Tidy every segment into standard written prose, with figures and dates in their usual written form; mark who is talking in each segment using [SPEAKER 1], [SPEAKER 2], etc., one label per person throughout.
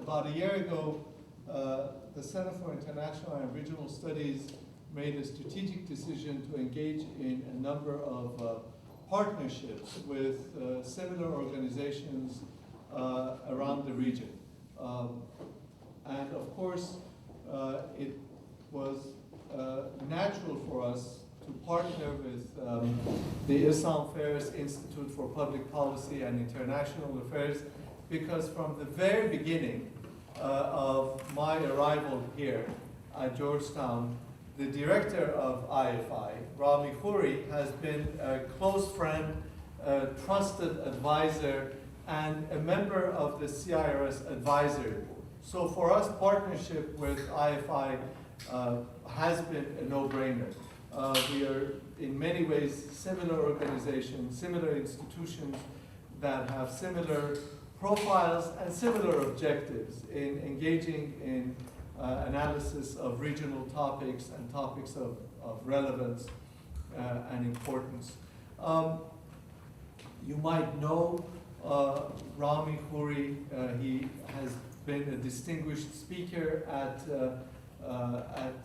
[SPEAKER 1] About a year ago, the Center for International and Regional Studies made a strategic decision to engage in a number of partnerships with similar organizations around the region. And of course, it was natural for us to partner with the Issam CIRS Institute for Public Policy and International Affairs, because from the very beginning of my arrival here at Georgetown, the director of IFI, Rabi, has been a close friend, a trusted advisor, and a member of the CIRS advisory board. So for us, partnership with IFI has been a no-brainer. We are in many ways similar organizations, similar institutions that have similar profiles and similar objectives in engaging in analysis of regional topics and topics of relevance and importance. You might know Rami Khouri. He has been a distinguished speaker at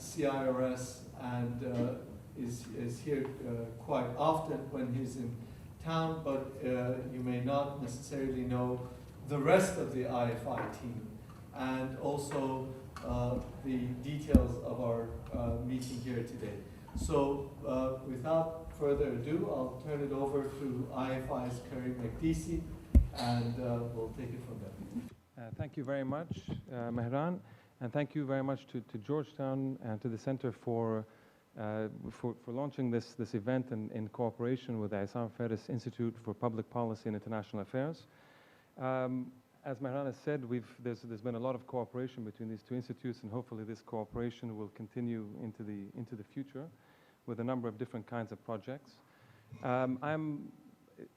[SPEAKER 1] CIRS and is here quite often when he's in town, but you may not necessarily know the rest of the IFI team, and also the details of our meeting here today. So without further ado, I'll turn it over to IFI's Karim Makdisi, and we'll take it from there.
[SPEAKER 2] Thank you very much, Mehran, and thank you very much to Georgetown and to the Center for launching this event in cooperation with the Issam CIRS Institute for Public Policy and International Affairs. As Mehran has said, there's been a lot of cooperation between these two institutes, and hopefully this cooperation will continue into the future with a number of different kinds of projects. I'm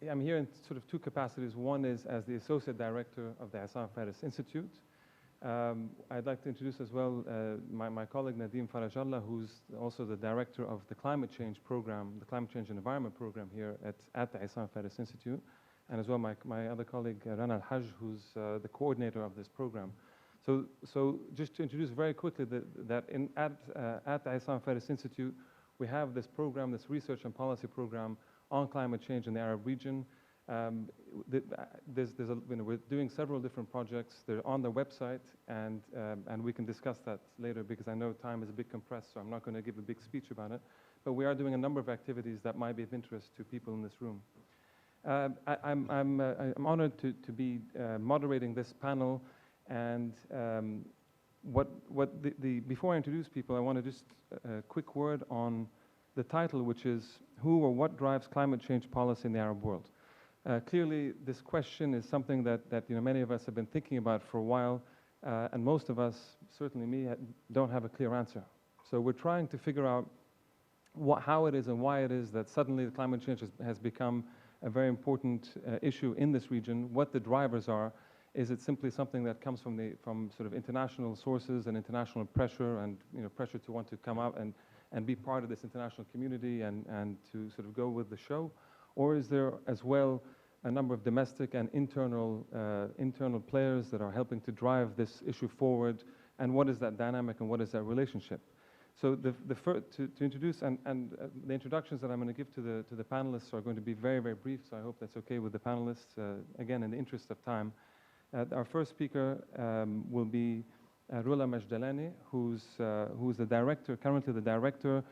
[SPEAKER 2] here in sort of two capacities. One is as the Associate Director of the Issam CIRS Institute. I'd like to introduce as well my colleague Nadim Farajallah, who's also the Director of the Climate Change Program, the Climate Change and Environment Program here at the Issam CIRS Institute, and as well my other colleague Rana Al-Hajj, who's the coordinator of this program. So just to introduce very quickly that at the Issam CIRS Institute, we have this program, this research and policy program on climate change in the Arab region. We're doing several different projects. They're on the website, and we can discuss that later because I know time is a bit compressed, so I'm not going to give a big speech about it. But we are doing a number of activities that might be of interest to people in this room. I'm honored to be moderating this panel, and before I introduce people, I want to just a quick word on the title, which is Who or What Drives Climate Change Policy in the Arab World? Clearly, this question is something that many of us have been thinking about for a while, and most of us, certainly me, don't have a clear answer. So we're trying to figure out how it is and why it is that suddenly the climate change has become a very important issue in this region, what the drivers are. Is it simply something that comes from sort of international sources and international pressure and pressure to want to come out and be part of this international community and to sort of go with the show? Or is there as well a number of domestic and internal players that are helping to drive this issue forward? And what is that dynamic and what is that relationship? So to introduce, and the introductions that I'm going to give to the panelists are going to be very, very brief, so I hope that's okay with the panelists, again, in the interest of time. Our first speaker will be Roula Majdalani, who's the director, currently the director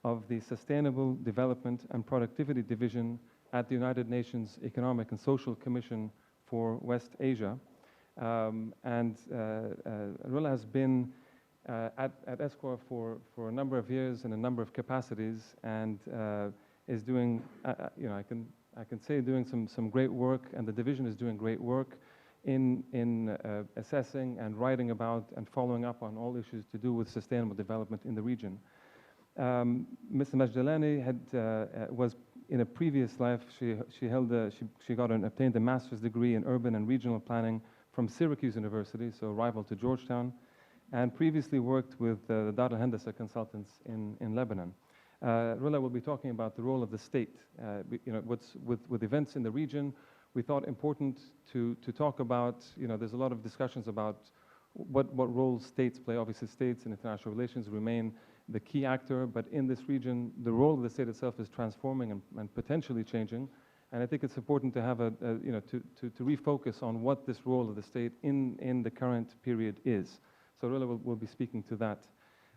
[SPEAKER 2] of the Sustainable Development and Productivity Division at the United Nations Economic and Social Commission for West Asia. And Roula has been at ESCOR for a number of years in a number of capacities, and is doing, I can say doing some great work, and the division is doing great work in assessing and writing about and following up on all issues to do with sustainable development in the region. Ms. Majdalani was in a previous life, she obtained a master's degree in urban and regional planning from Syracuse University, so rival to Georgetown, and previously worked with the Dar al-Handasa consultants in Lebanon. Roula will be talking about the role of the state. With events in the region, we thought important to talk about, there's a lot of discussions about what role states play. Obviously, states in international relations remain the key actor, but in this region, the role of the state itself is transforming and potentially changing. And I think it's important to have to refocus on what this role of the state in the current period is. So Roula will be speaking to that.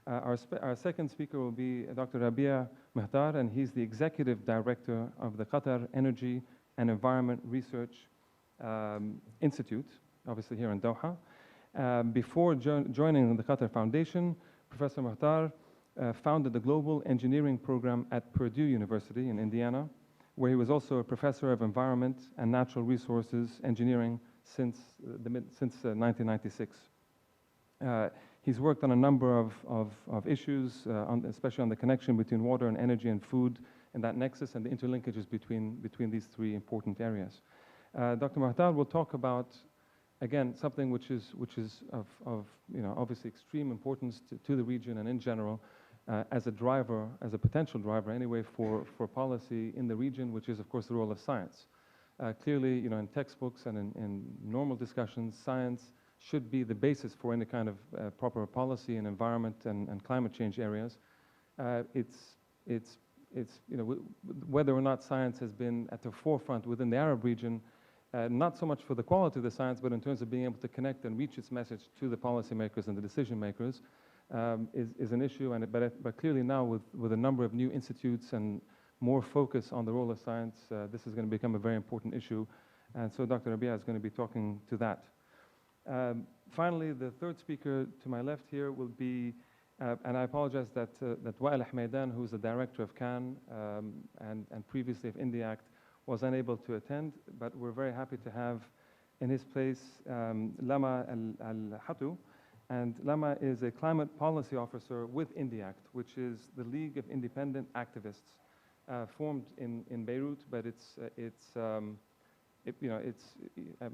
[SPEAKER 2] Our second speaker will be Dr. Rabi, Mohtar, and he's the Executive Director of the Qatar Energy and Environment Research Institute, obviously here in Doha. Before joining the Qatar Foundation, Professor Mohtar founded the Global Engineering Program at Purdue University in Indiana, where he was also a professor of environment and natural resources engineering since 1996. He's worked on a number of issues, especially on the connection between water and energy and food, and that nexus and the interlinkages between these three important areas. Dr. Mohtar will talk about, again, something which is of obviously extreme importance to the region and in general, as a potential driver anyway for policy in the region, which is of course the role of science. Clearly, in textbooks and in normal discussions, science should be the basis for any kind of proper policy in environment and climate change areas. Whether or not science has been at the forefront within the Arab region, not so much for the quality of the science, but in terms of being able to connect and reach its message to the policymakers and the decision makers, is an issue. But clearly now, with a number of new institutes and more focus on the role of science, this is going to become a very important issue. And so Dr. Rabi is going to be talking to that. Finally, the third speaker to my left here will be, and I apologize that Wael Ahmeydan, who is the director of CAN and previously of INDIACT, was unable to attend, but we're very happy to have in his place Lama Hatow. And Lama is a climate policy officer with INDIACT, which is the League of Independent Activists, formed in Beirut, but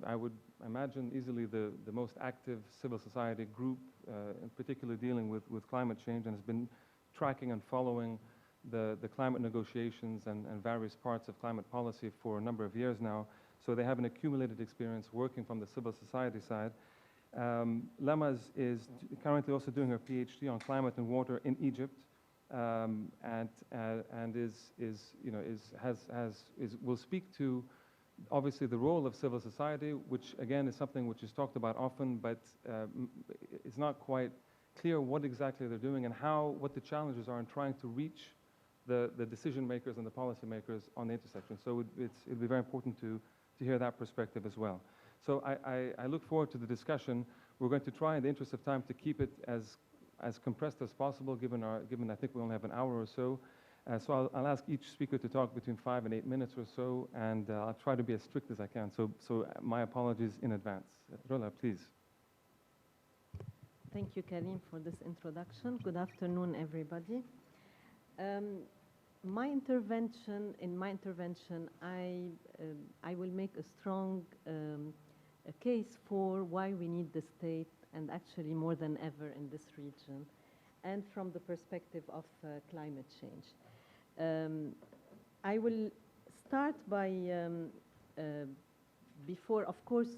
[SPEAKER 2] I would imagine easily the most active civil society group, in particular dealing with climate change, and has been tracking and following the climate negotiations and various parts of climate policy for a number of years now. So they have an accumulated experience working from the civil society side. Lama is currently also doing her PhD on climate and water in Egypt, and will speak to obviously the role of civil society, which again is something which is talked about often, but it's not quite clear what exactly they're doing and what the challenges are in trying to reach the decision makers and the policy makers on the intersection. So it'll be very important to hear that perspective as well. So I look forward to the discussion. We're going to try, in the interest of time, to keep it as compressed as possible, given I think we only have an hour or so. So I'll ask each speaker to talk between 5 and 8 minutes or so, and I'll try to be as strict as I can. So my apologies in advance. Roula, please.
[SPEAKER 3] Thank you, Karim, for this introduction. Good afternoon, everybody. In my intervention, I will make a strong a case for why we need the state, and actually more than ever in this region, and from the perspective of climate change. I will start by, before, of course,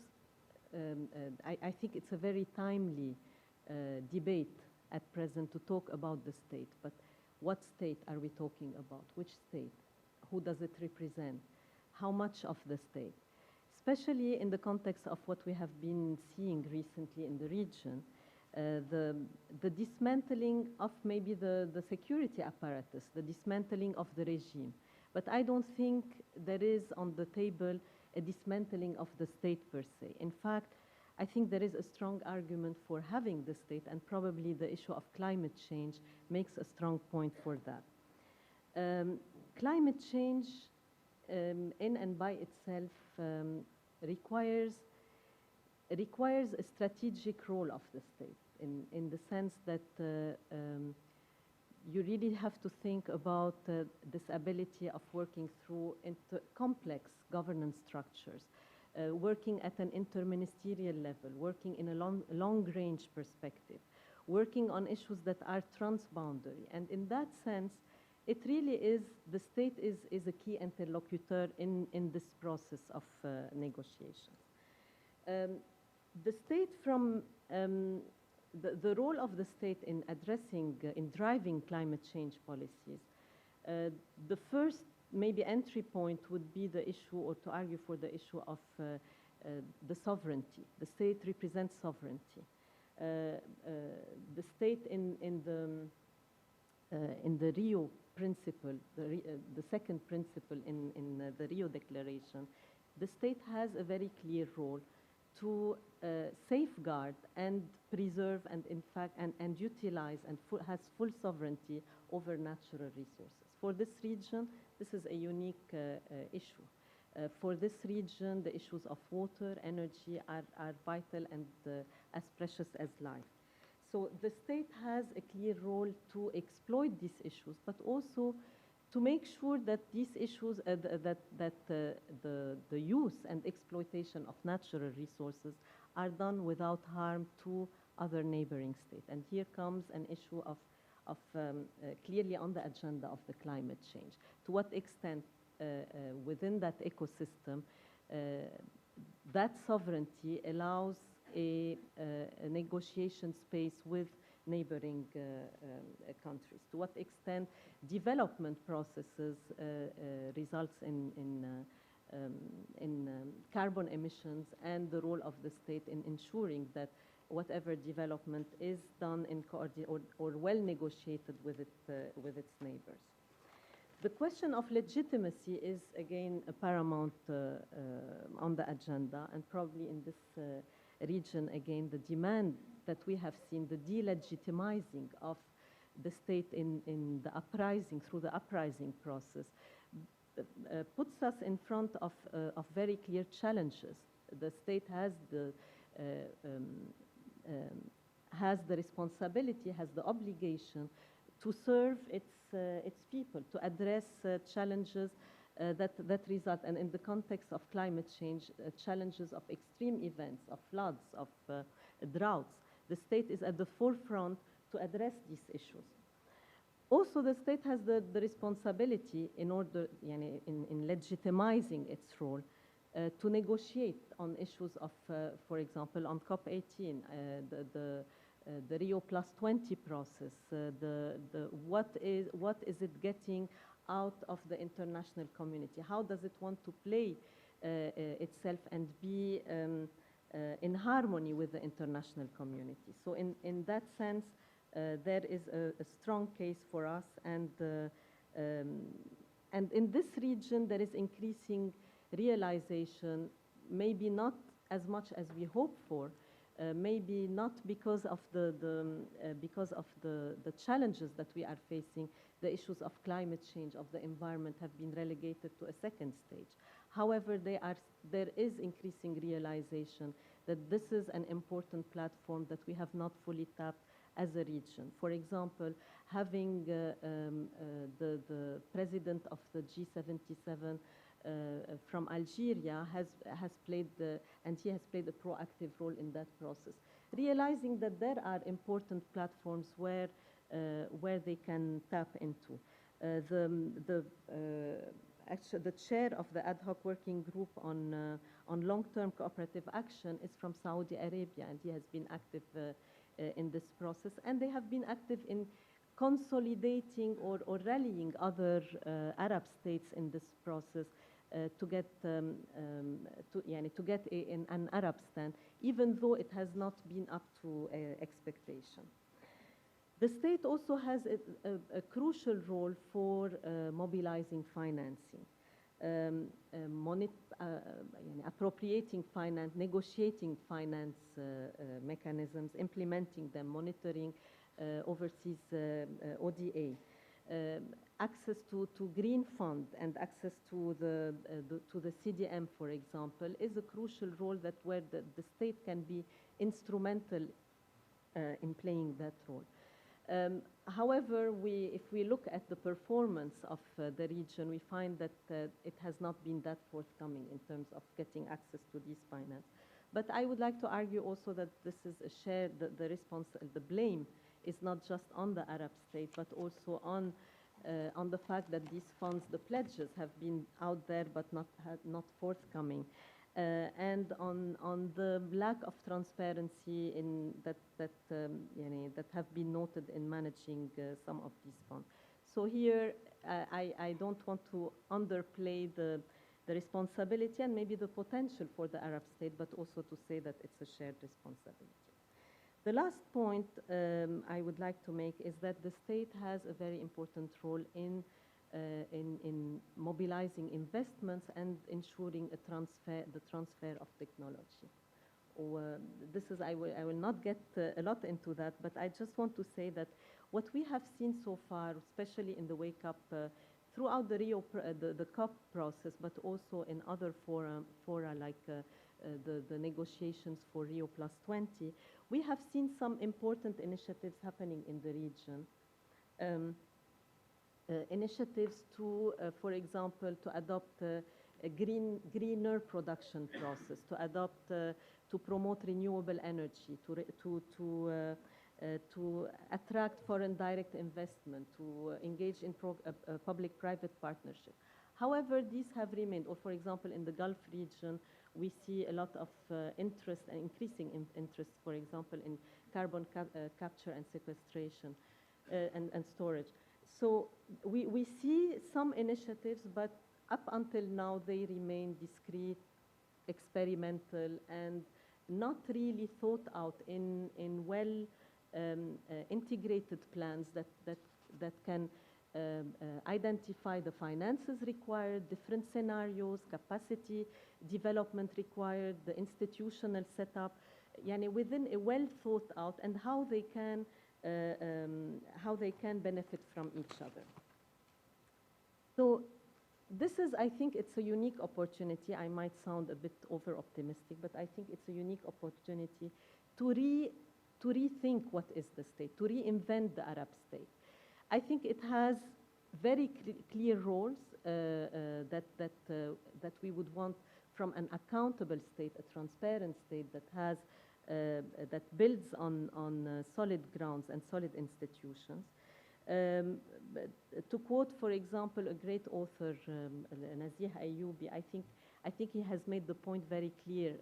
[SPEAKER 3] I think it's a very timely debate at present to talk about the state, but what state are we talking about? Which state? Who does it represent? How much of the state? Especially in the context of what we have been seeing recently in the region, the dismantling of maybe the security apparatus, the dismantling of the regime. But I don't think there is on the table a dismantling of the state per se. In fact, I think there is a strong argument for having the state, and probably the issue of climate change makes a strong point for that. Climate change in and by itself requires a strategic role of the state, in the sense that you really have to think about this ability of working through complex governance structures, working at an interministerial level, working in a long-range perspective, working on issues that are transboundary. And in that sense, it really is, the state is a key interlocutor in this process of negotiations. The state from the role of the state in addressing, in driving climate change policies, the first maybe entry point would be the issue, or to argue for the issue of the sovereignty. The state represents sovereignty. The state in the Rio principle, the second principle in the Rio Declaration, the state has a very clear role to safeguard and preserve and in fact and utilize and has full sovereignty over natural resources. For this region, this is a unique issue. For this region, the issues of water, energy are vital and as precious as life. So the state has a clear role to exploit these issues, but also to make sure that these issues, the use and exploitation of natural resources are done without harm to other neighboring states. And here comes an issue of clearly on the agenda of the climate change. To what extent within that ecosystem, that sovereignty allows a negotiation space with neighboring countries. To what extent development processes results in carbon emissions, and the role of the state in ensuring that whatever development is done in or well negotiated with its neighbors. The question of legitimacy is again a paramount on the agenda, and probably in this region again the demand that we have seen, the delegitimizing of the state in the uprising, through the uprising process, puts us in front of very clear challenges. The state has the responsibility, has the obligation to serve its people, to address challenges that result, and in the context of climate change, challenges of extreme events, of floods, of droughts. The state is at the forefront to address these issues. Also, the state has the responsibility in order, in legitimizing its role, to negotiate on issues of, for example, on COP18, the Rio +20 process, what is it getting out of the international community? How does it want to play itself and be in harmony with the international community? So in that sense, there is a strong case for us, and in this region there is increasing realization, maybe not as much as we hope for, maybe not because of the challenges that we are facing. The issues of climate change, of the environment, have been relegated to a second stage. However, there is increasing realization that this is an important platform that we have not fully tapped as a region. For example, having the president of the G77 from Algeria has played and he has played a proactive role in that process, realizing that there are important platforms where they can tap into. Actually, the chair of the ad hoc working group on long-term cooperative action is from Saudi Arabia, and he has been active in this process, and they have been active in consolidating or rallying other Arab states in this process to get an Arab stand, even though it has not been up to expectation. The state also has a crucial role for mobilizing financing, appropriating finance, negotiating finance mechanisms, implementing them, monitoring overseas ODA. Access to green fund and access to the CDM, for example, is a crucial role where the state can be instrumental in playing that role. However, if we look at the performance of the region, we find that it has not been that forthcoming in terms of getting access to these finance. But I would like to argue also that this is a shared, the blame is not just on the Arab state, but also on the fact that these funds, the pledges, have been out there but not forthcoming. and on the lack of transparency in that have been noted in managing some of these funds. So here, I don't want to underplay the responsibility and maybe the potential for the Arab state, but also to say that it's a shared responsibility. The last point I would like to make is that the state has a very important role in mobilizing investments and ensuring the transfer of technology. This is, I will not get a lot into that, but I just want to say that what we have seen so far, especially in the Wake Up, throughout the the COP process, but also in other fora like the negotiations for Rio +20, we have seen some important initiatives happening in the region. Initiatives to, for example, to adopt a greener production process, to adopt, to promote renewable energy, to attract foreign direct investment, to engage in public-private partnership. However, these have remained, or for example, in the Gulf region, we see a lot of interest, and increasing interest, for example, in carbon capture and sequestration and storage. So we see some initiatives, but up until now, they remain discrete, experimental, and not really thought out in well integrated plans that can identify the finances required, different scenarios, capacity development required, the institutional setup, within a well thought out, and how they can benefit from each other. So this is, I think it's a unique opportunity. I might sound a bit over-optimistic, but I think it's a unique opportunity to rethink what is the state, to reinvent the Arab state. I think it has very clear roles that we would want from an accountable state, a transparent state that has that builds on solid grounds and solid institutions. To quote, for example, a great author, Nazih Ayyubi, I think he has made the point very clear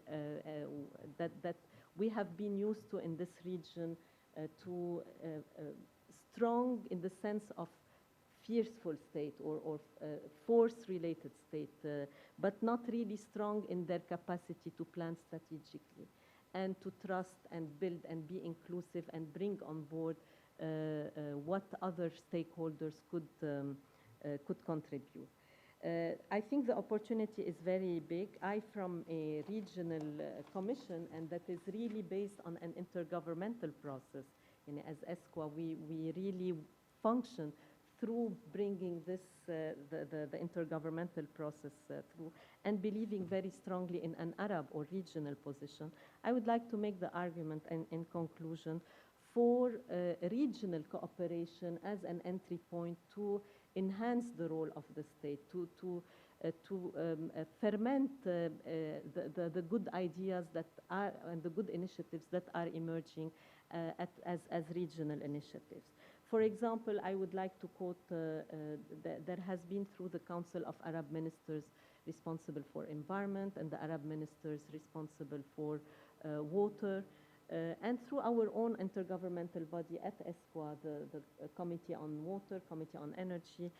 [SPEAKER 3] that we have been used to in this region to strong in the sense of fearful state or force-related state, but not really strong in their capacity to plan strategically and to trust and build and be inclusive and bring on board what other stakeholders could contribute. I think the opportunity is very big. I from a regional commission, and that is really based on an intergovernmental process. As ESCWA, we really function through bringing this, the intergovernmental process through, and believing very strongly in an Arab or regional position. I would like to make the argument in conclusion for regional cooperation as an entry point to enhance the role of the state, to ferment the good ideas that are, and the good initiatives that are emerging as regional initiatives. For example, I would like to quote, there has been through the Council of Arab Ministers responsible for environment and the Arab ministers responsible for water, and through our own intergovernmental body at ESCWA, the Committee on Water, Committee on Energy,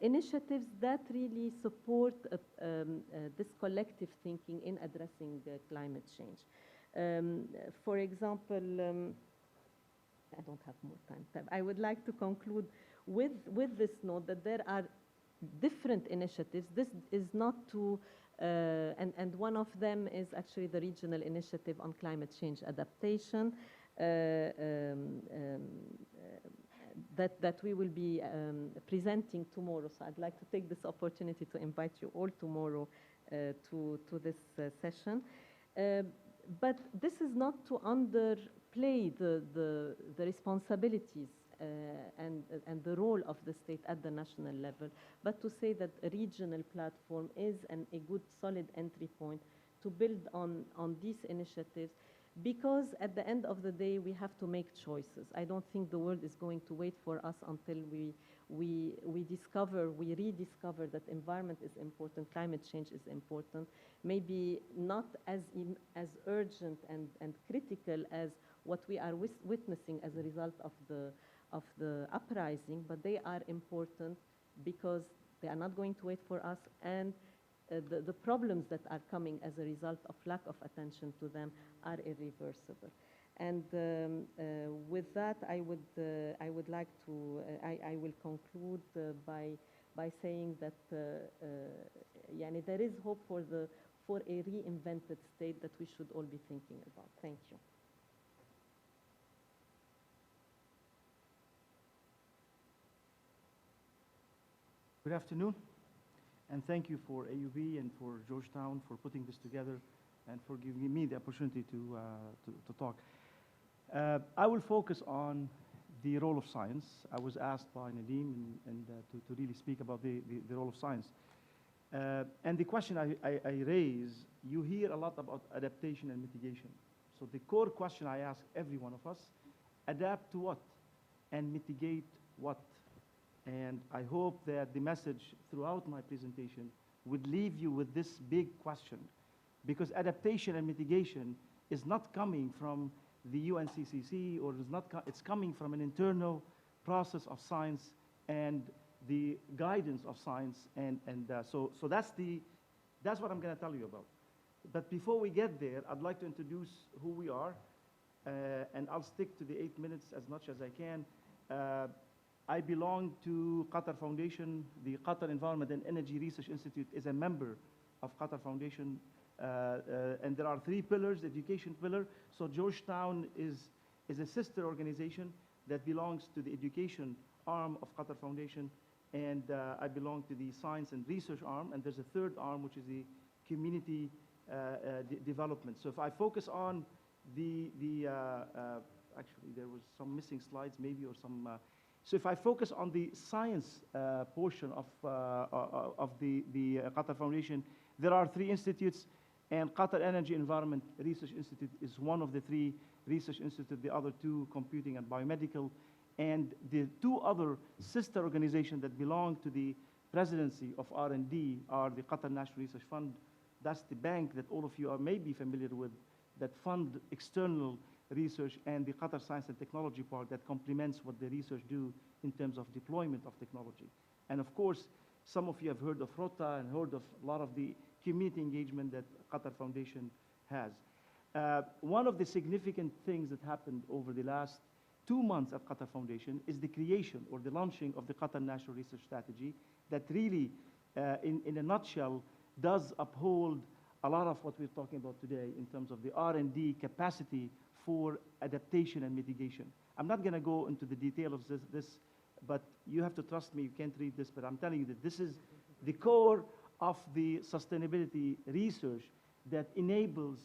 [SPEAKER 3] initiatives that really support this collective thinking in addressing climate change. For example, I don't have more time. I would like to conclude with this note that there are different initiatives. This is not to, and one of them is actually the regional initiative on climate change adaptation that we will be presenting tomorrow. So I'd like to take this opportunity to invite you all tomorrow to this session. But this is not to underplay the responsibilities and the role of the state at the national level, but to say that a regional platform is a good solid entry point to build on these initiatives, because at the end of the day we have to make choices. I don't think the world is going to wait for us until we rediscover that environment is important, climate change is important, maybe not as urgent and critical as what we are witnessing as a result of the uprising, but they are important because they are not going to wait for us, and the problems that are coming as a result of lack of attention to them are irreversible. And with that, I would like to, I will conclude by saying that yani there is hope for a reinvented state that we should all be thinking about. Thank you.
[SPEAKER 4] Good afternoon, and thank you for AUB and for Georgetown for putting this together and for giving me the opportunity to talk. I will focus on the role of science. I was asked by Nadeem to really speak about the role of science. And the question I raise, you hear a lot about adaptation and mitigation. So the core question I ask every one of us, adapt to what and mitigate what? And I hope that the message throughout my presentation would leave you with this big question, because adaptation and mitigation is not coming from the UNCCC, or it's coming from an internal process of science and the guidance of science, so that's what I'm going to tell you about. But before we get there, I'd like to introduce who we are, and I'll stick to the 8 minutes as much as I can. I belong to Qatar Foundation. The Qatar Environment and Energy Research Institute is a member of Qatar Foundation, and there are 3 pillars, education pillar. So Georgetown is a sister organization that belongs to the education arm of Qatar Foundation, and I belong to the science and research arm, and there's a 3rd arm, which is the community development. So if I focus on actually there was some missing slides maybe, or some, so if I focus on the science portion of the Qatar Foundation, there are 3 institutes, and Qatar Energy Environment Research Institute is one of the 3 research institutes, the other 2 computing and biomedical, and the 2 other sister organizations that belong to the presidency of R&D are the Qatar National Research Fund. That's the bank that all of you are maybe familiar with, that fund external research, and the Qatar Science and Technology part that complements what the research do in terms of deployment of technology. And of course, some of you have heard of Roula and heard of a lot of the community engagement that Qatar Foundation has. One of the significant things that happened over the last 2 months at Qatar Foundation is the creation or the launching of the Qatar National Research Strategy that really, in a nutshell, does uphold a lot of what we're talking about today in terms of the R&D capacity for adaptation and mitigation. I'm not going to go into the detail of this, but you have to trust me, you can't read this, but I'm telling you that this is the core of the sustainability research that enables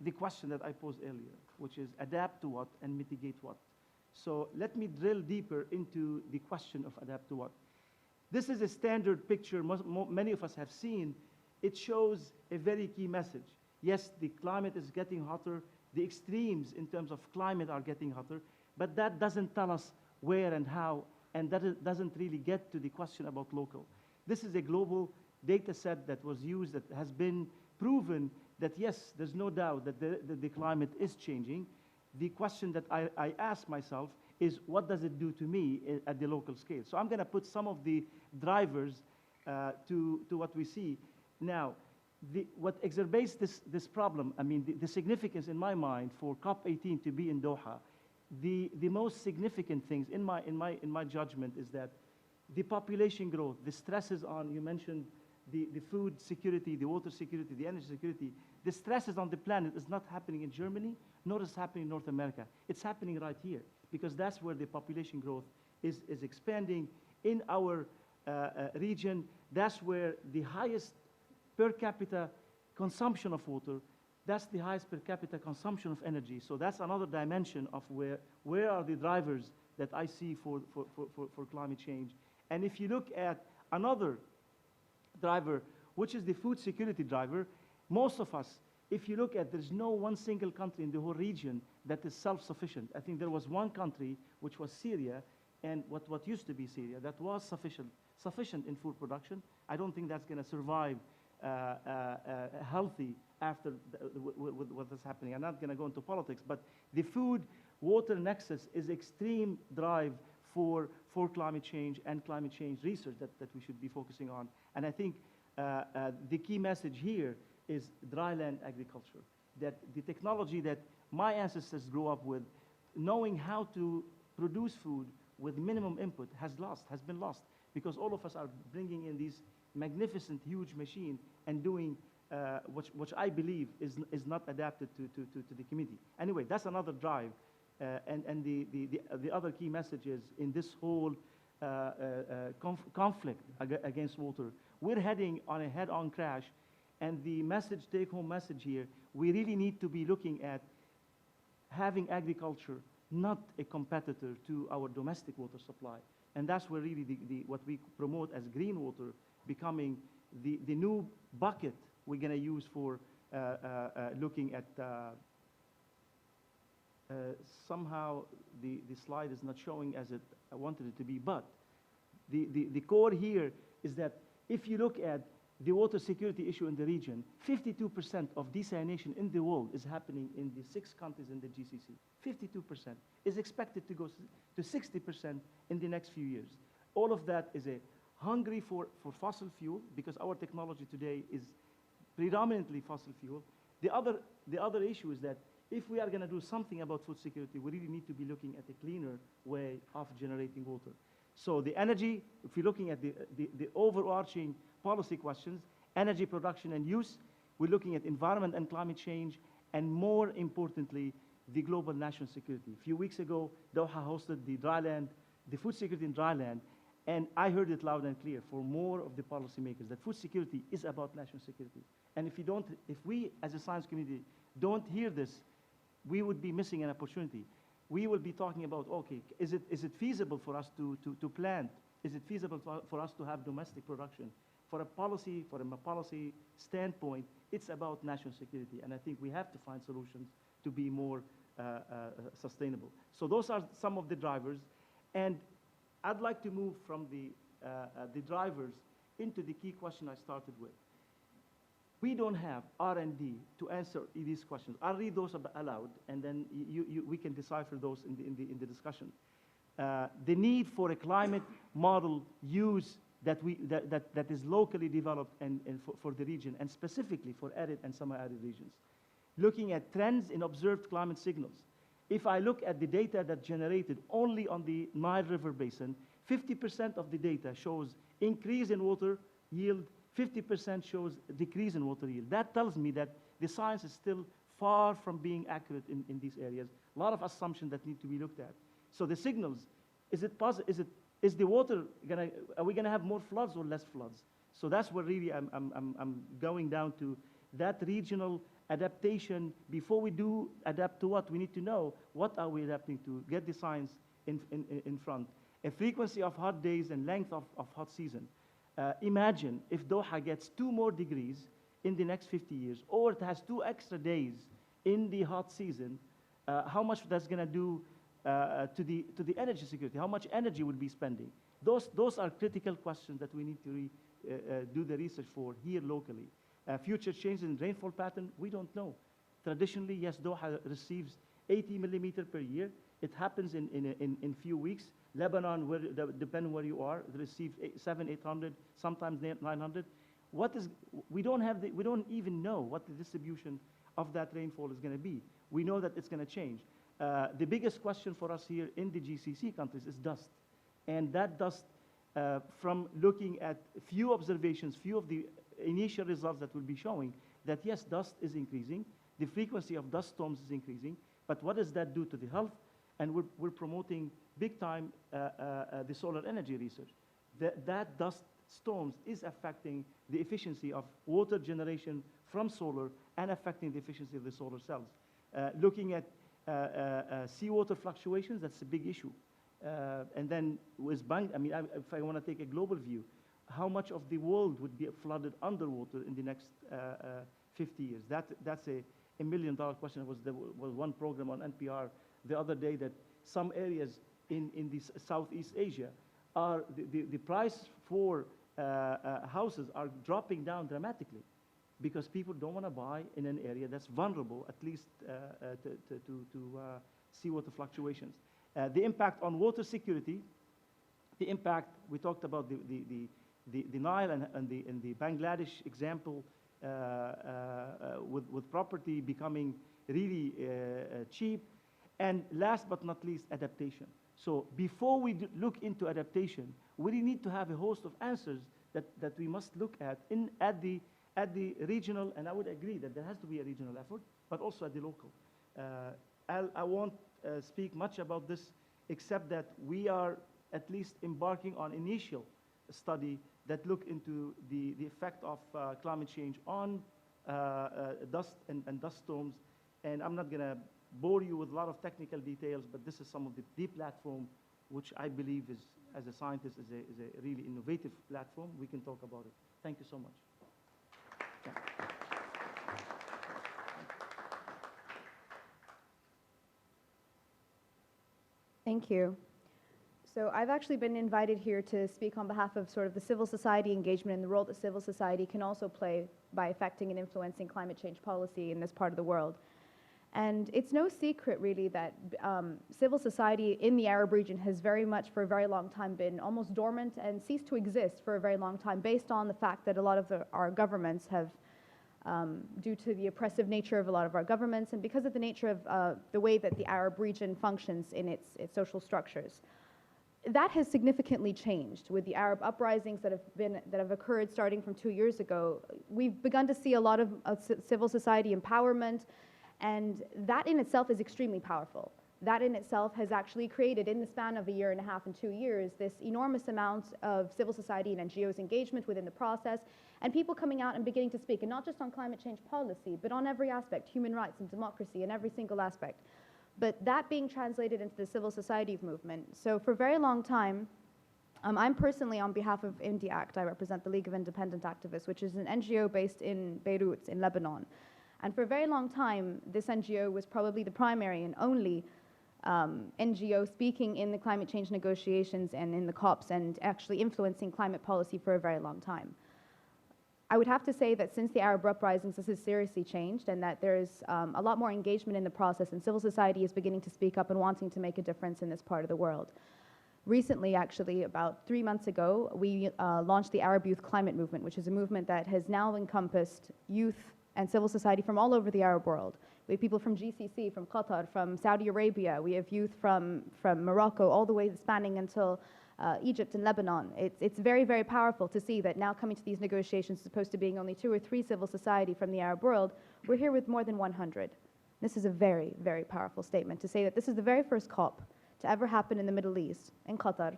[SPEAKER 4] the question that I posed earlier, which is adapt to what and mitigate what. So let me drill deeper into the question of adapt to what. This is a standard picture many of us have seen. It shows a very key message. Yes, the climate is getting hotter, the extremes in terms of climate are getting hotter, but that doesn't tell us where and how, and that doesn't really get to the question about local. This is a global data set that was used, that has been proven that yes, there's no doubt that the climate is changing. The question that I ask myself is, what does it do to me at the local scale? So I'm going to put some of the drivers to what we see. Now, what exacerbates this problem, I mean, the significance in my mind for COP18 to be in Doha, the most significant things in my judgment is that the population growth, the stresses on, you mentioned the food security, the water security, the energy security, the stresses on the planet is not happening in Germany, nor is it happening in North America. It's happening right here, because that's where the population growth is expanding in our region. That's where the highest per capita consumption of water, that's the highest per capita consumption of energy. So that's another dimension of where are the drivers that I see for climate change. And if you look at another driver, which is the food security driver, most of us, if you look at, there's no one single country in the whole region that is self-sufficient. I think there was one country, which was Syria, and what used to be Syria that was sufficient in food production. I don't think that's going to survive healthy after with what is happening. I'm not going to go into politics, but the food-water nexus is extreme drive for climate change and climate change research that we should be focusing on. And I think the key message here is dryland agriculture, that the technology that my ancestors grew up with, knowing how to produce food with minimum input has been lost, because all of us are bringing in these magnificent, huge machine and doing which I believe is not adapted to the community. Anyway, that's another drive. And the other key message is in this whole conflict against water, we're heading on a head-on crash. And the message, take-home message here, we really need to be looking at having agriculture not a competitor to our domestic water supply. And that's where really what we promote as green water becoming the new bucket we're going to use for looking at somehow the slide is not showing as I wanted it to be, but the core here is that if you look at the water security issue in the region, 52% of desalination in the world is happening in the 6 countries in the GCC. 52% is expected to go to 60% in the next few years. All of that is a hungry for fossil fuel, because our technology today is predominantly fossil fuel. The other issue is that if we are going to do something about food security, we really need to be looking at a cleaner way of generating water. So the energy, if you're looking at the overarching policy questions, energy production and use, we're looking at environment and climate change, and more importantly, the global national security. A few weeks ago, Doha hosted the food security in dryland, and I heard it loud and clear for more of the policymakers that food security is about national security. And if we as a science community don't hear this, we would be missing an opportunity. We will be talking about, okay, is it feasible for us to plant? Is it feasible for us to have domestic production? From a policy standpoint, it's about national security, and I think we have to find solutions to be more sustainable. So those are some of the drivers, and I'd like to move from the drivers into the key question I started with. We don't have R&D to answer these questions. I'll read those aloud, and then we can decipher those in the discussion. The need for a climate model use that is locally developed and for the region, and specifically for arid and semi-arid regions. Looking at trends in observed climate signals. If I look at the data that generated only on the Nile River Basin, 50% of the data shows increase in water yield, 50% shows decrease in water yield. That tells me that the science is still far from being accurate in these areas. A lot of assumptions that need to be looked at. So the signals, is the water are we gonna have more floods or less floods? So that's where really I'm going down to that regional adaptation. Before we do adapt to what, we need to know what are we adapting to, get the science in front. A frequency of hot days and length of hot season. Imagine if Doha gets 2 more degrees in the next 50 years, or it has 2 extra days in the hot season, how much that's gonna do to the energy security, how much energy we'll be spending. Those are critical questions that we need to do the research for here locally. Future changes in rainfall pattern, we don't know. Traditionally, yes, Doha receives 80 millimeter per year. It happens in few weeks. Lebanon, depending where you are, it receives 700, 800, sometimes 900. We don't even know what the distribution of that rainfall is going to be. We know that it's going to change. The biggest question for us here in the GCC countries is dust. And that dust, from looking at few observations, few of the initial results that will be showing that yes, dust is increasing, the frequency of dust storms is increasing, but what does that do to the health? And we're promoting big time the solar energy research. That dust storms is affecting the efficiency of water generation from solar and affecting the efficiency of the solar cells. Looking at seawater fluctuations, that's a big issue. And then with if I want to take a global view, how much of the world would be flooded underwater in the next 50 years? That's a $1 million question. There was one program on NPR the other day that some areas in this Southeast Asia, are the price for houses are dropping down dramatically because people don't want to buy in an area that's vulnerable, at least to see water fluctuations. The impact on water security, the impact, we talked about the Nile and the Bangladesh example with property becoming really cheap. And last but not least, adaptation. So before we look into adaptation, we need to have a host of answers that we must look at at the regional, and I would agree that there has to be a regional effort, but also at the local. I won't speak much about this, except that we are at least embarking on initial study that look into the effect of climate change on dust and dust storms. And I'm not going to bore you with a lot of technical details, but this is some of the platform, which I believe is, as a scientist, is a really innovative platform. We can talk about it. Thank you so much. Yeah.
[SPEAKER 5] Thank you. So I've actually been invited here to speak on behalf of sort of the civil society engagement and the role that civil society can also play by affecting and influencing climate change policy in this part of the world. And it's no secret, really, that civil society in the Arab region has very much, for a very long time, been almost dormant and ceased to exist for a very long time, based on the fact that a lot of our governments have, due to the oppressive nature of a lot of our governments, and because of the nature of the way that the Arab region functions in its social structures. That has significantly changed with the Arab uprisings that have occurred starting from 2 years ago. We've begun to see a lot of civil society empowerment, and that in itself is extremely powerful. That in itself has actually created, in the span of a year and a half and 2 years, this enormous amount of civil society and NGOs engagement within the process, and people coming out and beginning to speak, and not just on climate change policy, but on every aspect, human rights and democracy, in every single aspect. But that being translated into the civil society movement. So for a very long time, I'm personally, on behalf of IndieAct, I represent the League of Independent Activists, which is an NGO based in Beirut, in Lebanon. And for a very long time, this NGO was probably the primary and only NGO speaking in the climate change negotiations and in the COPs and actually influencing climate policy for a very long time. I would have to say that since the Arab uprisings, this has seriously changed, and that there's a lot more engagement in the process, and civil society is beginning to speak up and wanting to make a difference in this part of the world. Recently, actually, about 3 months ago, we launched the Arab Youth Climate Movement, which is a movement that has now encompassed youth and civil society from all over the Arab world. We have people from GCC, from Qatar, from Saudi Arabia. We have youth from Morocco, all the way spanning until Egypt and Lebanon. It's very, very powerful to see that now coming to these negotiations, as opposed to being only 2 or 3 civil society from the Arab world, we're here with more than 100. This is a very, very powerful statement to say that this is the very first COP to ever happen in the Middle East, in Qatar,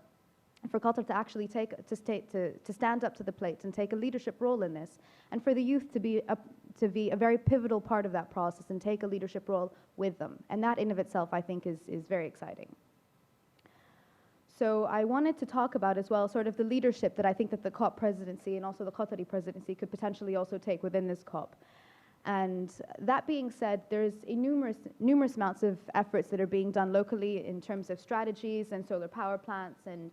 [SPEAKER 5] and for Qatar to actually to stand up to the plate and take a leadership role in this, and for the youth to be a very pivotal part of that process and take a leadership role with them. And that in of itself, I think, is very exciting. So I wanted to talk about as well sort of the leadership that I think that the COP presidency and also the Qatari presidency could potentially also take within this COP. And that being said, there's numerous amounts of efforts that are being done locally in terms of strategies and solar power plants, and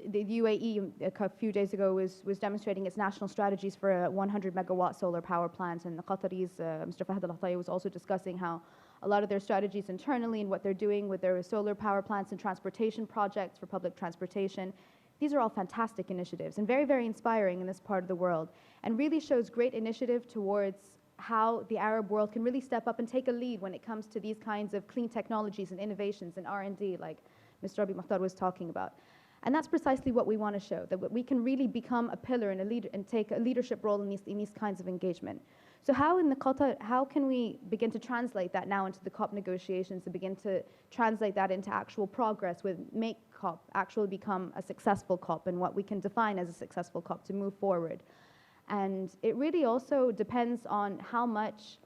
[SPEAKER 5] the UAE a few days ago was demonstrating its national strategies for a 100 megawatt solar power plant, and the Qataris, Mr. Fahd Al-Hatow, was also discussing how a lot of their strategies internally and what they're doing with their solar power plants and transportation projects for public transportation. These are all fantastic initiatives and very, very inspiring in this part of the world, and really shows great initiative towards how the Arab world can really step up and take a lead when it comes to these kinds of clean technologies and innovations and R&D, like Mr. Rabi Mohtar was talking about. And that's precisely what we want to show, that we can really become a pillar and a leader and take a leadership role in these kinds of engagement. So how can we begin to translate that now into the COP negotiations and begin to translate that into actual progress with make COP actually become a successful COP and what we can define as a successful COP to move forward? And it really also depends on how much,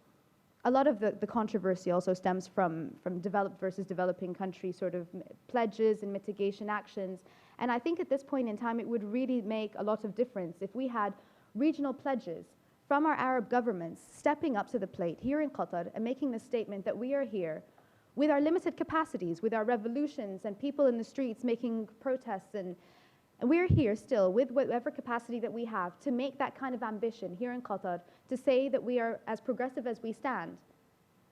[SPEAKER 5] a lot of the controversy also stems from developed versus developing country sort of pledges and mitigation actions. And I think at this point in time, it would really make a lot of difference if we had regional pledges from our Arab governments stepping up to the plate here in Qatar and making the statement that we are here with our limited capacities, with our revolutions and people in the streets making protests, and we're here still with whatever capacity that we have to make that kind of ambition here in Qatar, to say that we are as progressive as we stand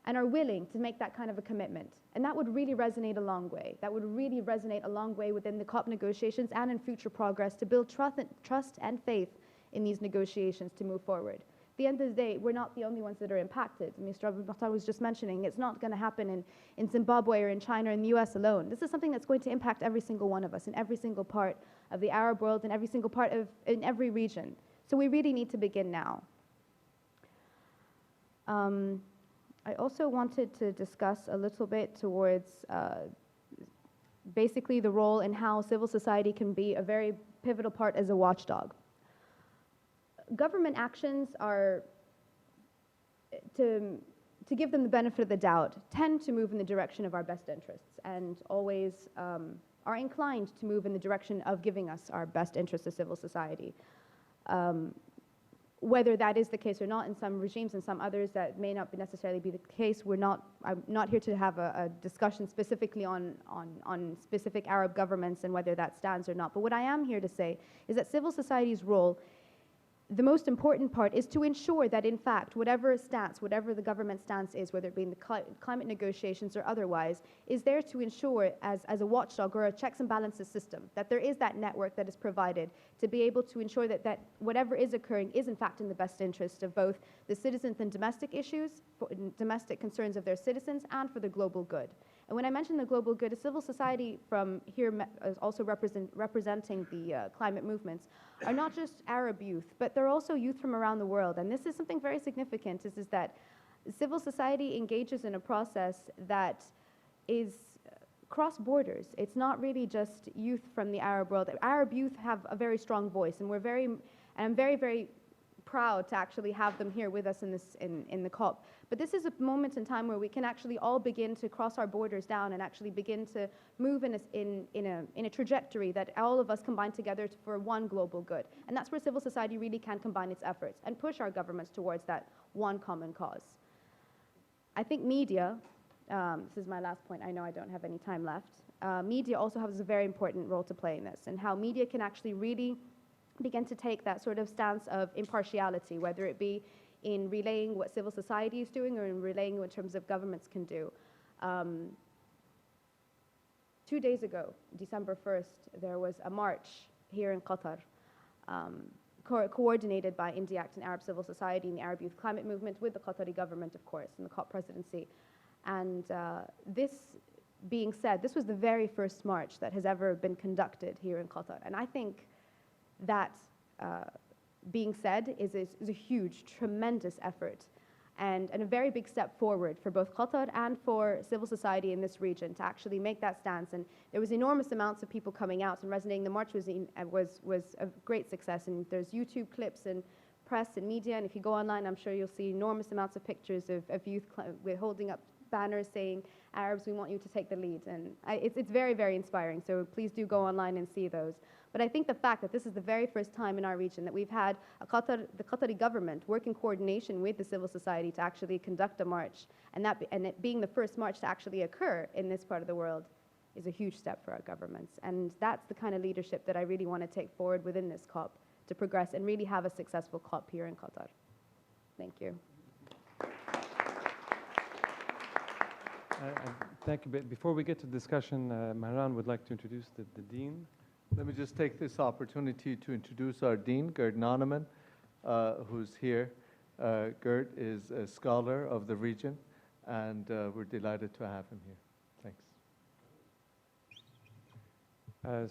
[SPEAKER 5] and are willing to make that kind of a commitment. And that would really resonate a long way. That would really resonate a long way within the COP negotiations and in future progress to build trust and faith in these negotiations to move forward. At the end of the day, we're not the only ones that are impacted. Mr. Mohtar was just mentioning it's not going to happen in Zimbabwe or in China or in the US alone. This is something that's going to impact every single one of us in every single part of the Arab world and every single part in every region. So we really need to begin now. I also wanted to discuss a little bit towards basically the role and how civil society can be a very pivotal part as a watchdog. Government actions are, to give them the benefit of the doubt, tend to move in the direction of our best interests and always are inclined to move in the direction of giving us our best interests as civil society. Whether that is the case or not in some regimes and some others that may not necessarily be the case, I'm not here to have a discussion specifically on specific Arab governments and whether that stands or not. But what I am here to say is that civil society's role, the most important part, is to ensure that in fact whatever the government stance is, whether it be in the climate negotiations or otherwise, is there to ensure as a watchdog or a checks and balances system, that there is that network that is provided to be able to ensure that whatever is occurring is in fact in the best interest of both the citizens and domestic issues, domestic concerns of their citizens, and for the global good. And when I mention the global good, a civil society from here is also representing the climate movements, are not just Arab youth, but they're also youth from around the world. And this is something very significant, is that civil society engages in a process that is cross borders. It's not really just youth from the Arab world. Arab youth have a very strong voice, and I'm very, very proud to actually have them here with us in the COP. But this is a moment in time where we can actually all begin to cross our borders down and actually begin to move in a trajectory that all of us combine together for one global good. And that's where civil society really can combine its efforts and push our governments towards that one common cause. I think media, this is my last point, I know I don't have any time left, media also has a very important role to play in this, and how media can actually really begin to take that sort of stance of impartiality, whether it be in relaying what civil society is doing or in relaying what in terms of governments can do. 2 days ago, December 1st, there was a march here in Qatar, coordinated by Indiact and Arab Civil Society and the Arab Youth Climate Movement with the Qatari government, of course, and the COP presidency. And this being said, this was the very first march that has ever been conducted here in Qatar. And I think that being said is a huge, tremendous effort and a very big step forward for both Qatar and for civil society in this region to actually make that stance. And there was enormous amounts of people coming out and resonating. The march was a great success, and there's YouTube clips and press and media, and if you go online, I'm sure you'll see enormous amounts of pictures of youth holding up banners saying, "Arabs, we want you to take the lead." And it's very, very inspiring, so please do go online and see those. But I think the fact that this is the very first time in our region that we've had the Qatari government work in coordination with the civil society to actually conduct a march, and it being the first march to actually occur in this part of the world, is a huge step for our governments. And that's the kind of leadership that I really want to take forward within this COP to progress and really have a successful COP here in Qatar. Thank you.
[SPEAKER 2] Thank you. But before we get to discussion, Mehran would like to introduce the Dean.
[SPEAKER 1] Let me just take this opportunity to introduce our Dean, Gert Noneman, who's here. Gert is a scholar of the region, and we're delighted to have him here. Thanks.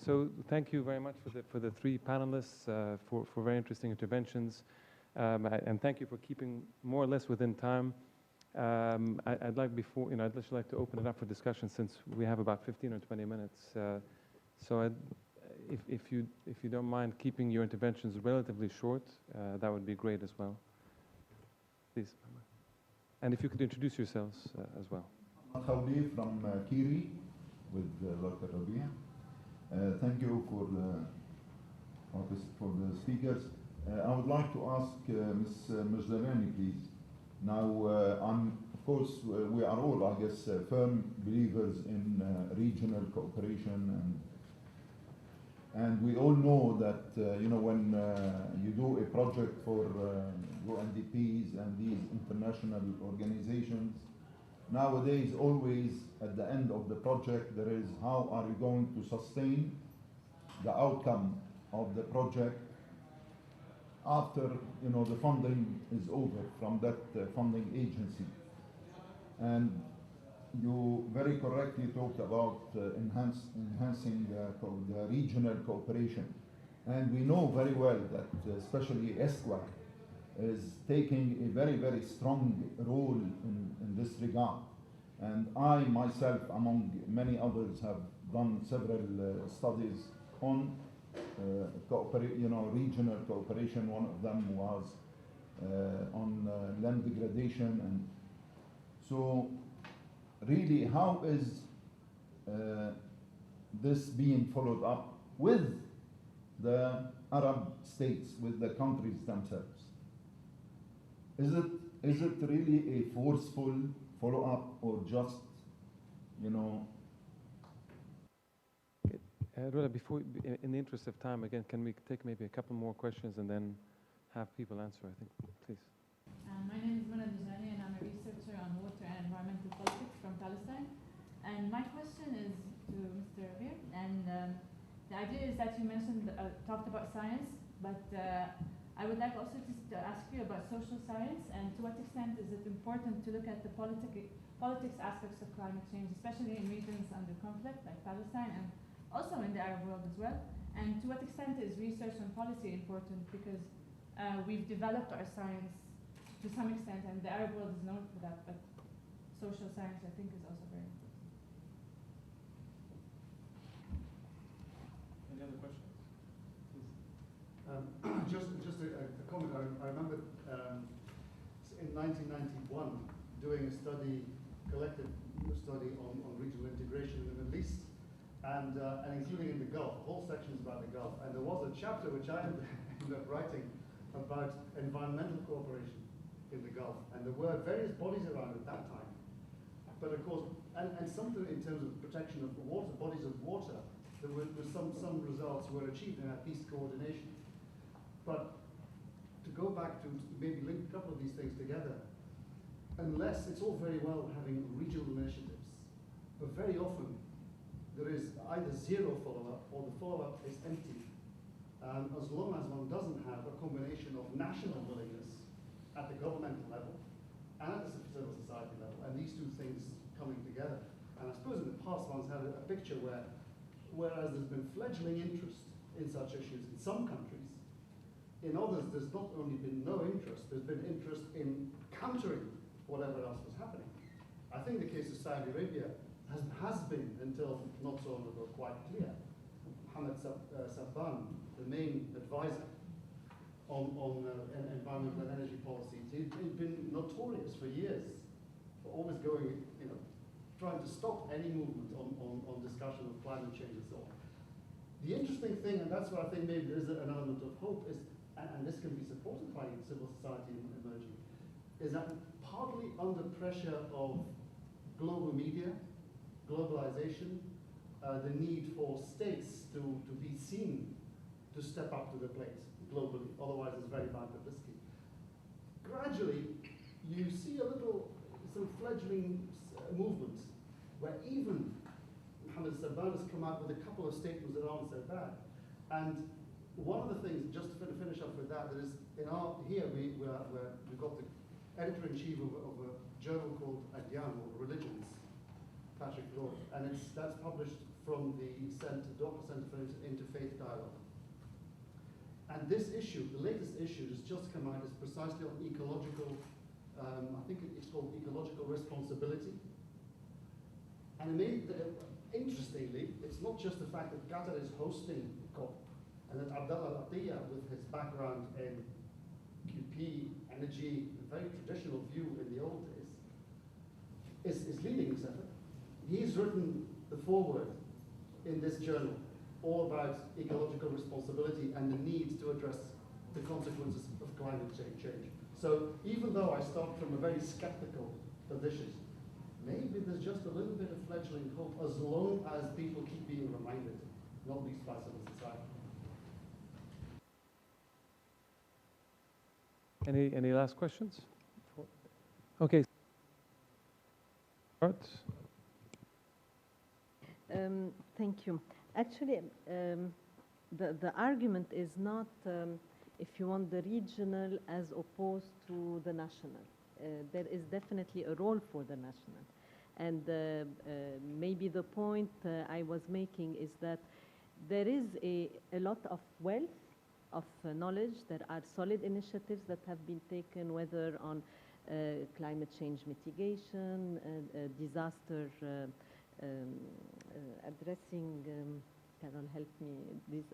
[SPEAKER 2] So thank you very much for the three panelists for very interesting interventions, and thank you for keeping more or less within time. I'd like I'd just like to open it up for discussion since we have about 15 or 20 minutes. So if you don't mind keeping your interventions relatively short, that would be great as well. Please. And if you could introduce yourselves as well.
[SPEAKER 6] Hatow from Kiri with Dr. Rabi. Thank you for the speakers. I would like to ask Ms. Majdalani, please. Now, I'm of course, we are all, I guess, firm believers in regional cooperation, and we all know that when you do a project for UNDPs and these international organizations, nowadays always at the end of the project there is how are you going to sustain the outcome of the project after the funding is over from that funding agency. And you very correctly talked about enhancing the regional cooperation. And we know very well that especially ESCWA is taking a very, very strong role in this regard. And I myself, among many others, have done several studies on regional cooperation. One of them was on land degradation. And so really, how is this being followed up with the Arab states, with the countries themselves? Is it really a forceful follow-up, or just,
[SPEAKER 2] Roula, before, in the interest of time, again, can we take maybe a couple more questions and then have people answer, I think, please.
[SPEAKER 7] My name is Majdalani, and I'm a researcher on water and environmental politics from Palestine. And my question is to Mr. Rabi. And the idea is that you talked about science, but I would like also to ask you about social science, and to what extent is it important to look at the politics aspects of climate change, especially in regions under conflict like Palestine, and also in the Arab world as well. And to what extent is research and policy important, because we've developed our science to some extent, and the Arab world is known for that, but social science, I think, is also very important.
[SPEAKER 2] Any other questions?
[SPEAKER 8] Just a comment. I remember in 1991 doing a collective study on regional integration in the Middle East, and including in the Gulf, whole sections about the Gulf. And there was a chapter which I ended up writing about environmental cooperation in the Gulf, and there were various bodies around at that time. But of course, and something in terms of protection of water, bodies of water, there were some results were achieved in that peace coordination. But to go back to maybe link a couple of these things together, unless it's all very well having regional initiatives, but very often there is either zero follow-up or the follow-up is empty. As long as one doesn't have a combination of national willingness at the governmental level and at the civil society level, and these two things coming together. And I suppose in the past one's had a picture whereas there's been fledgling interest in such issues in some countries, in others there's not only been no interest, there's been interest in countering whatever else was happening. I think the case of Saudi Arabia has been, until not so long ago, quite clear. Mohammed Sabban, the main advisor on environmental and energy policies, he'd been notorious for years for always going, trying to stop any movement on discussion of climate change and so on. The interesting thing, and that's where I think maybe there is an element of hope, is, and this can be supported by civil society emerging, is that partly under pressure of global media, globalization, the need for states to be seen to step up to the plate globally, otherwise it's very bad publicity. Gradually, you see some fledgling movements where even Mohammed Sabban has come out with a couple of statements that aren't so bad. And one of the things, just to finish up with that, is we've got the editor-in-chief of a journal called Adyan, or Religions, Patrick Lord, and that's published from the Doha Center for Interfaith Dialogue. And this issue, the latest issue that's just come out, is precisely on ecological, I think it's called ecological responsibility. And interestingly, it's not just the fact that Qatar is hosting COP, and that Abdallah Atiyah, with his background in QP, energy, a very traditional view in the old days, is leading this effort. He's written the foreword in this journal, all about ecological responsibility and the need to address the consequences of climate change. So even though I start from a very skeptical positions. Maybe there's just a little bit of fledgling hope as long as people keep being reminded, not least by civil society.
[SPEAKER 2] Any last questions? Okay.
[SPEAKER 3] Thank you. Actually, the argument is not, if you want, the regional as opposed to the national. There is definitely a role for the national. And maybe the point I was making is that there is a lot of wealth of knowledge. There are solid initiatives that have been taken, whether on climate change mitigation, disaster addressing, Carol, help me,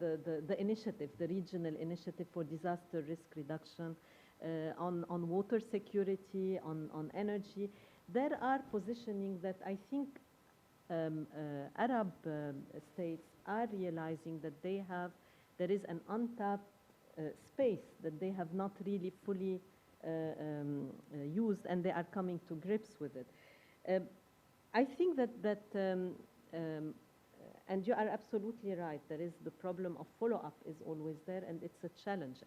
[SPEAKER 3] the initiative, the regional initiative for disaster risk reduction, on water security, on energy. There are positioning that I think Arab states are realizing that there is an untapped space that they have not really fully used, and they are coming to grips with it. I think that and you are absolutely right, there is the problem of follow-up is always there, and it's a challenge.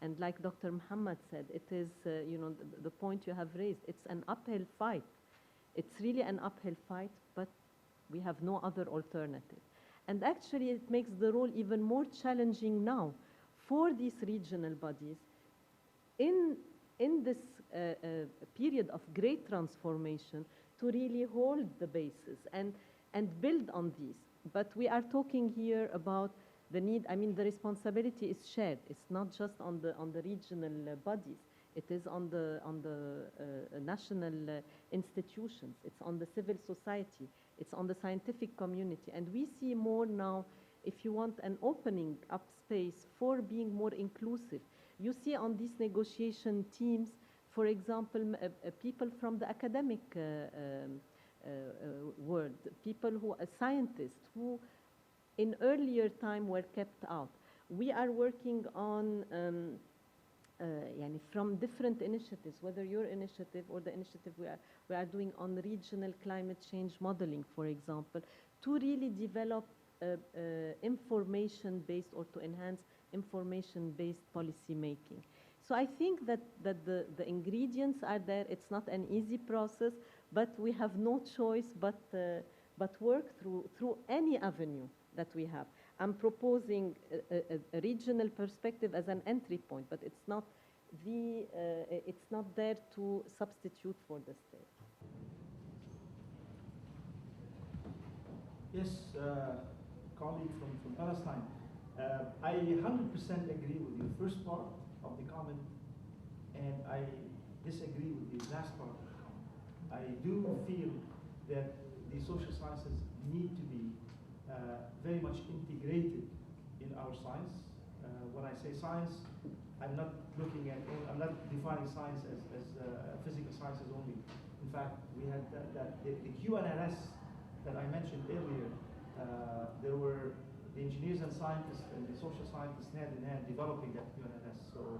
[SPEAKER 3] And like Dr. Muhammad said, it is, the point you have raised, it's an uphill fight. It's really an uphill fight, but we have no other alternative. And actually, it makes the role even more challenging now for these regional bodies in this period of great transformation to really hold the bases and build on these. But we are talking here about the need, I mean, the responsibility is shared. It's not just on the regional bodies. It is on the national institutions. It's on the civil society. It's on the scientific community. And we see more now, if you want, an opening up space for being more inclusive. You see on these negotiation teams, for example, people from the academic world, people who are scientists who in earlier time were kept out. We are working on from different initiatives, whether your initiative or the initiative we are doing on regional climate change modeling, for example, to really develop information-based or to enhance information-based policy making. So I think that the ingredients are there. It's not an easy process, but we have no choice but work through any avenue that we have. I'm proposing a regional perspective as an entry point, but it's not there to substitute for the state.
[SPEAKER 4] Yes, colleague from Palestine. I 100% agree with your first part of the comment, and I disagree with the last part of the comment. I do feel that the social sciences need to be very much integrated in our science. When I say science, I'm not defining science as physical sciences only. In fact, we had the QNRS that I mentioned earlier. There were the engineers and scientists and the social scientists hand in hand developing that QNRS, so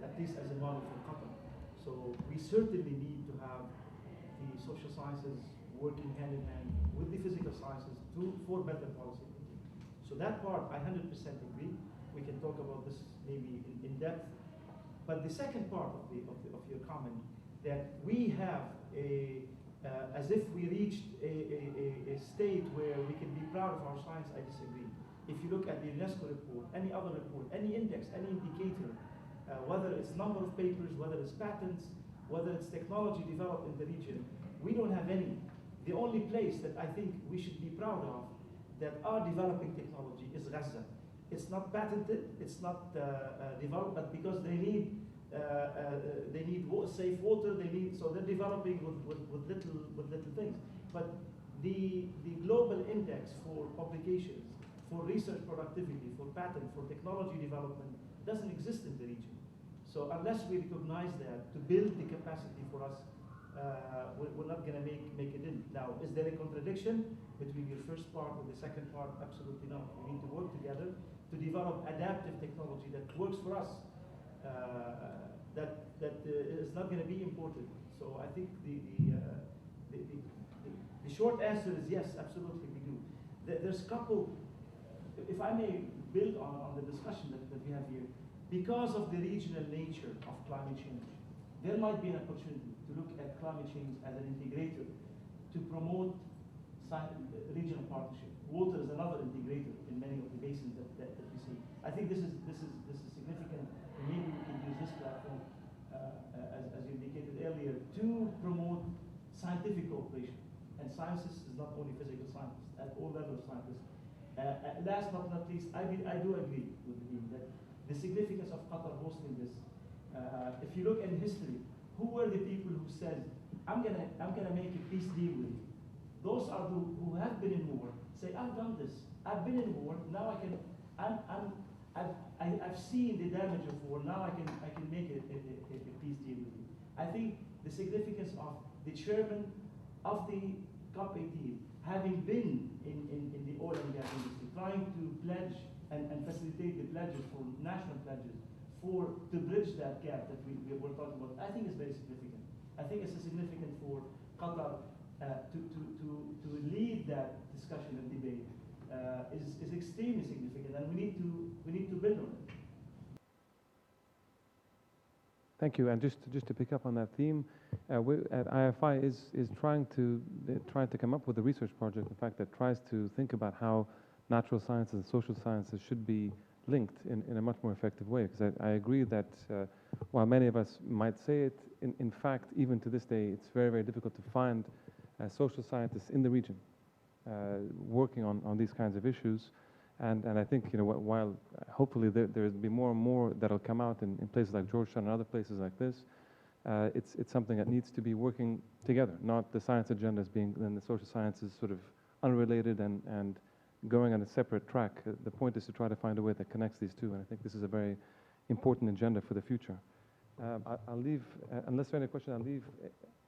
[SPEAKER 4] at least as a model for Qatar. So we certainly need to have the social sciences working hand in hand with the physical sciences for better policy making. So that part, I 100% agree. We can talk about this maybe in depth. But the second part of your comment, that we have as if we reached a state where we can be proud of our science, I disagree. If you look at the UNESCO report, any other report, any index, any indicator, whether it's number of papers, whether it's patents, whether it's technology developed in the region, we don't have any. The only place that I think we should be proud of that are developing technology is Gaza. It's not patented, it's not developed, but because they need safe water, so they're developing with little things. But the global index for publications, for research productivity, for patent, for technology development doesn't exist in the region. So unless we recognize that, to build the capacity for us, we're not going to make it in. Now, is there a contradiction between your first part and the second part? Absolutely not. We need to work together to develop adaptive technology that works for us. that is not going to be imported. So I think the short answer is yes, absolutely we do. There's a couple, if I may build on the discussion that we have here, because of the regional nature of climate change, there might be an opportunity to look at climate change as an integrator to promote regional partnership. Water is another integrator in many of the basins that we see. I think this is significant, and maybe we can use this platform, as you indicated earlier, to promote scientific cooperation. And sciences is not only physical scientists, at all levels of scientists. Last but not least, I do agree with the team that the significance of Qatar hosting this. If you look in history, who were the people who said, I'm gonna make a peace deal with you? Those are who have been in war. Say, I've done this. I've been in war. Now I've seen the damage of war. Now I can make a peace deal with you. I think the significance of the chairman of the COP18 having been in the oil and gas industry, trying to pledge and facilitate the pledges for national pledges to bridge that gap that we were talking about, I think is very significant. I think it's significant for Qatar to lead that discussion and debate is extremely significant, and we need to build on it.
[SPEAKER 2] Thank you. And just to pick up on that theme, we at IFI is trying to come up with a research project, in fact, that tries to think about how natural sciences and social sciences should be linked in a much more effective way. Because I agree that while many of us might say it, in fact, even to this day, it's very, very difficult to find social scientists in the region working on these kinds of issues. And I think, while hopefully there will be more and more that will come out in places like Georgetown and other places like this, it's something that needs to be working together, not the science agendas being then the social sciences sort of unrelated and going on a separate track. The point is to try to find a way that connects these two, and I think this is a very important agenda for the future. I'll leave, unless there are any questions, I'll leave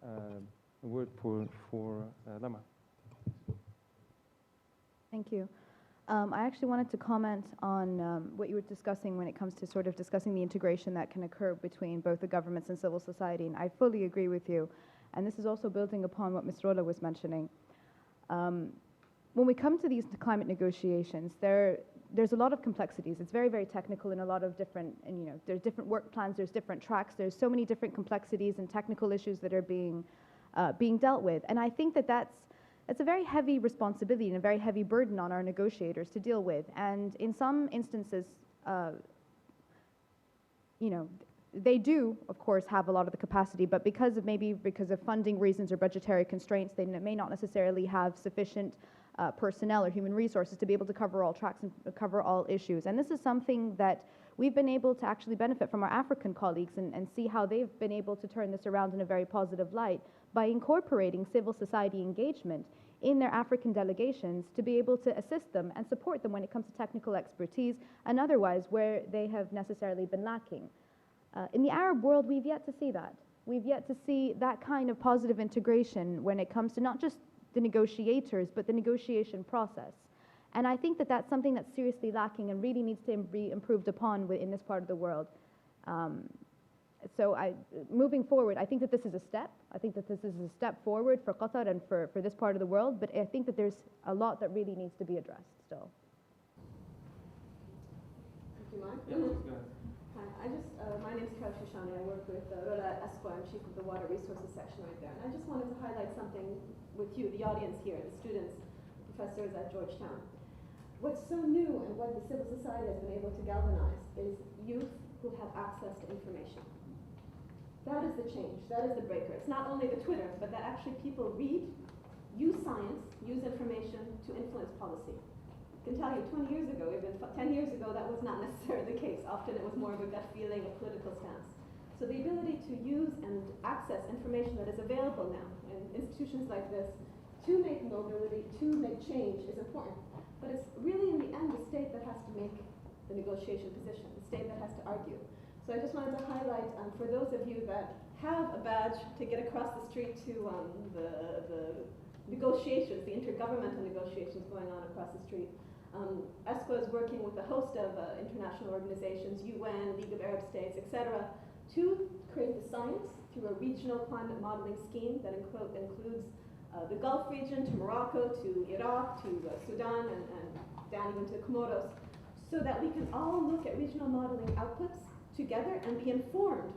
[SPEAKER 2] a word for Lama.
[SPEAKER 5] Thank you. I actually wanted to comment on what you were discussing when it comes to sort of discussing the integration that can occur between both the governments and civil society, and I fully agree with you. And this is also building upon what Ms. Roula was mentioning. When we come to these climate negotiations, there's a lot of complexities. It's very, very technical in a lot of different, and there's different work plans, there's different tracks, there's so many different complexities and technical issues that are being dealt with. And I think that's a very heavy responsibility and a very heavy burden on our negotiators to deal with. And in some instances, they do, of course, have a lot of the capacity, but because of funding reasons or budgetary constraints, they may not necessarily have sufficient personnel or human resources to be able to cover all tracks and cover all issues. And this is something that we've been able to actually benefit from our African colleagues and see how they've been able to turn this around in a very positive light by incorporating civil society engagement in their African delegations to be able to assist them and support them when it comes to technical expertise and otherwise where they have necessarily been lacking. In the Arab world, we've yet to see that. We've yet to see that kind of positive integration when it comes to not just the negotiators, but the negotiation process. And I think that that's something that's seriously lacking and really needs to be improved upon in this part of the world. So moving forward, I think that this is a step. I think that this is a step forward for Qatar and for this part of the world, but I think that there's a lot that really needs to be addressed still.
[SPEAKER 9] Thank you, Mark.
[SPEAKER 2] Yeah, please go ahead.
[SPEAKER 9] Hi, my name is Karim. I work with Roula, I'm chief of the water resources section right there. And I just wanted to highlight something with you, the audience here, the students, professors at Georgetown. What's so new and what the civil society has been able to galvanize is youth who have access to information. That is the change, that is the breaker. It's not only the Twitter, but that actually people read, use science, use information to influence policy. I can tell you 20 years ago, even 10 years ago, that was not necessarily the case. Often it was more of a gut feeling, a political stance. So the ability to use and access information that is available now in institutions like this to make mobility, to make change is important. But it's really in the end the state that has to make the negotiation position, the state that has to argue. So I just wanted to highlight for those of you that have a badge to get across the street to the negotiations, the intergovernmental negotiations going on across the street. ESCO is working with a host of international organizations, UN, League of Arab States, etc., to create the science through a regional climate modeling scheme that includes the Gulf region to Morocco, to Iraq, to Sudan, and down even to Comoros, so that we can all look at regional modeling outputs together and be informed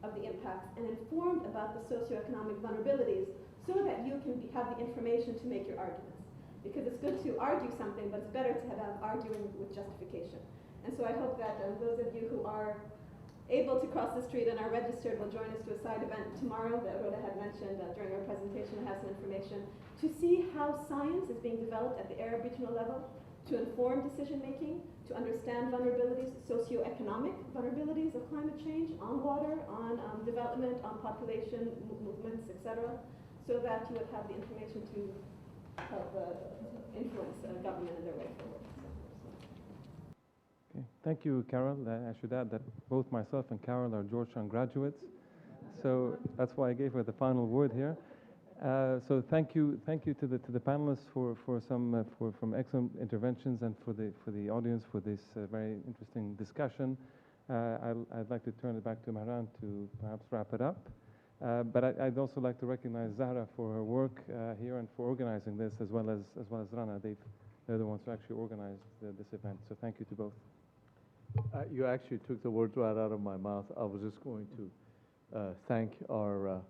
[SPEAKER 9] of the impacts and informed about the socioeconomic vulnerabilities so that you can have the information to make your arguments. Because it's good to argue something, but it's better to have arguing with justification. And so I hope that those of you who are able to cross the street and are registered will join us to a side event tomorrow that Roula had mentioned during our presentation and have some information to see how science is being developed at the Arab regional level to inform decision making, to understand vulnerabilities, socioeconomic vulnerabilities of climate change on water, on development, on population movements, etc., so that you would have the information to help influence government in their way forward.
[SPEAKER 2] Okay. Thank you, Carol. I should add that both myself and Carol are Georgetown graduates, so that's why I gave her the final word here. So thank you to the panelists for some excellent interventions, and for the audience for this very interesting discussion. I'd like to turn it back to Mehran to perhaps wrap it up. But I'd also like to recognize Zahra for her work here and for organizing this, as well as Rana. They're the ones who actually organized this event. So thank you to both.
[SPEAKER 10] You actually took the words right out of my mouth. I was just going to thank our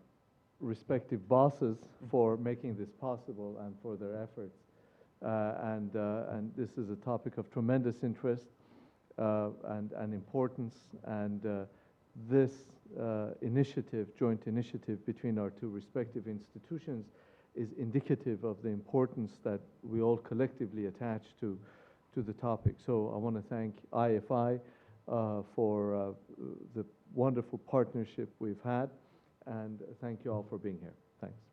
[SPEAKER 10] respective bosses for making this possible and for their efforts. And this is a topic of tremendous interest and importance. And this joint initiative between our two respective institutions is indicative of the importance that we all collectively attach to the topic. So I want to thank IFI for the wonderful partnership we've had, and thank you all for being here. Thanks.